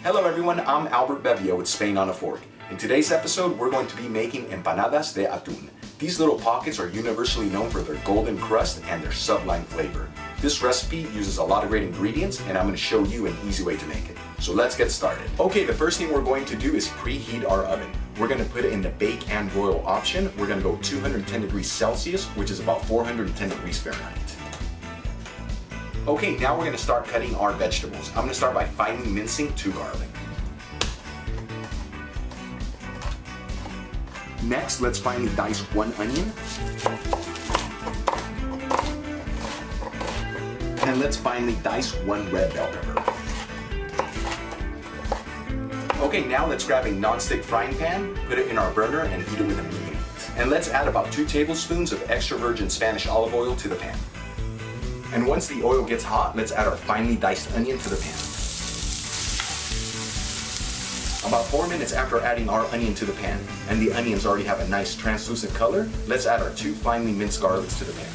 Hello everyone, I'm Albert Bevio with Spain on a Fork. In today's episode, we're going to be making empanadas de atún. These little pockets are universally known for their golden crust and their sublime flavor. This recipe uses a lot of great ingredients and I'm going to show you an easy way to make it. So let's get started. Okay, the first thing we're going to do is preheat our oven. We're going to put it in the bake and broil option. We're going to go 210 degrees Celsius, which is about 410 degrees Fahrenheit. Okay, now we're going to start cutting our vegetables. I'm going to start by finely mincing 2 garlic. Next, let's finely dice 1 onion. And let's finely dice 1 red bell pepper. Okay, now let's grab a non-stick frying pan, put it in our burner, and heat it with a medium heat. And let's add about 2 tablespoons of extra virgin Spanish olive oil to the pan. And once the oil gets hot, let's add our finely diced onion to the pan. About 4 minutes after adding our onion to the pan, and the onions already have a nice translucent color, let's add our 2 finely minced garlics to the pan.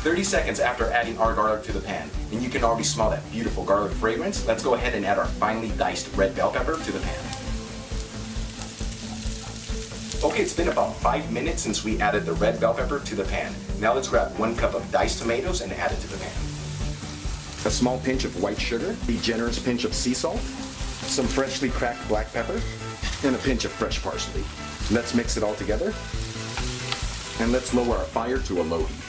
30 seconds after adding our garlic to the pan, and you can already smell that beautiful garlic fragrance, let's go ahead and add our finely diced red bell pepper to the pan. Okay, it's been about 5 minutes since we added the red bell pepper to the pan. Now let's grab 1 cup of diced tomatoes and add it to the pan. A small pinch of white sugar, a generous pinch of sea salt, some freshly cracked black pepper, and a pinch of fresh parsley. Let's mix it all together, and let's lower our fire to a low heat.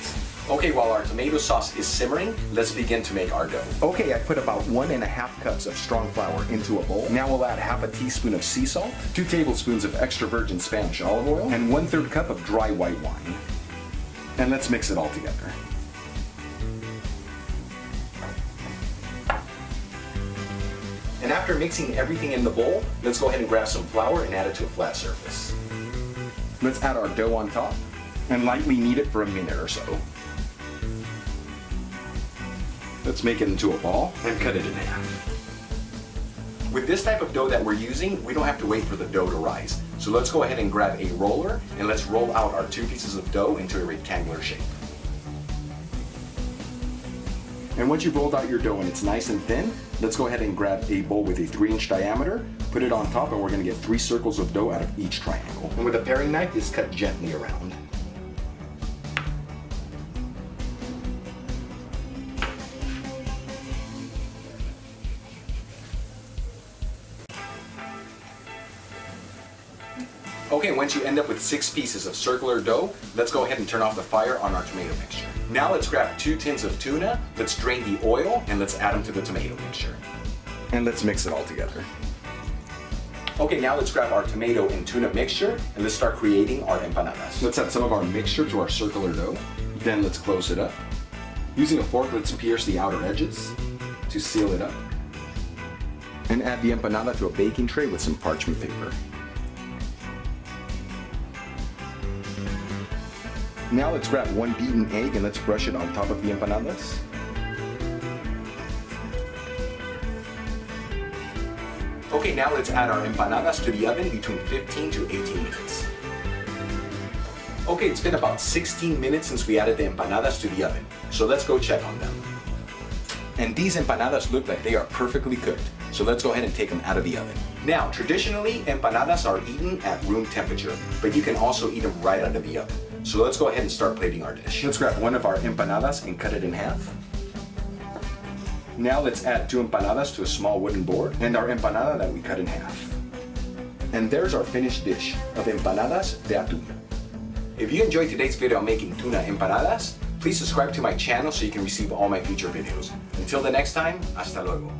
Okay, while our tomato sauce is simmering, let's begin to make our dough. Okay, I put about 1½ cups of strong flour into a bowl. Now we'll add ½ teaspoon of sea salt, 2 tablespoons of extra virgin Spanish olive oil, and 1/3 cup of dry white wine. And let's mix it all together. And after mixing everything in the bowl, let's go ahead and grab some flour and add it to a flat surface. Let's add our dough on top and lightly knead it for a minute or so. Let's make it into a ball and cut it in half. With this type of dough that we're using, we don't have to wait for the dough to rise. So let's go ahead and grab a roller and let's roll out our 2 pieces of dough into a rectangular shape. And once you've rolled out your dough and it's nice and thin, let's go ahead and grab a bowl with a 3-inch diameter, put it on top, and we're going to get 3 circles of dough out of each triangle. And with a paring knife, just cut gently around. Okay, once you end up with 6 pieces of circular dough, let's go ahead and turn off the fire on our tomato mixture. Now let's grab 2 tins of tuna, let's drain the oil, and let's add them to the tomato mixture. And let's mix it all together. Okay, now let's grab our tomato and tuna mixture, and let's start creating our empanadas. Let's add some of our mixture to our circular dough. Then let's close it up. Using a fork, let's pierce the outer edges to seal it up. And add the empanada to a baking tray with some parchment paper. Now let's grab 1 beaten egg and let's brush it on top of the empanadas. Okay, now let's add our empanadas to the oven between 15 to 18 minutes. Okay, it's been about 16 minutes since we added the empanadas to the oven, so let's go check on them. And these empanadas look like they are perfectly cooked, so let's go ahead and take them out of the oven. Now, traditionally, empanadas are eaten at room temperature, but you can also eat them right out of the oven. So let's go ahead and start plating our dish. Let's grab 1 of our empanadas and cut it in half. Now let's add 2 empanadas to a small wooden board and our empanada that we cut in half. And there's our finished dish of empanadas de atún. If you enjoyed today's video on making tuna empanadas, please subscribe to my channel so you can receive all my future videos. Until the next time, hasta luego.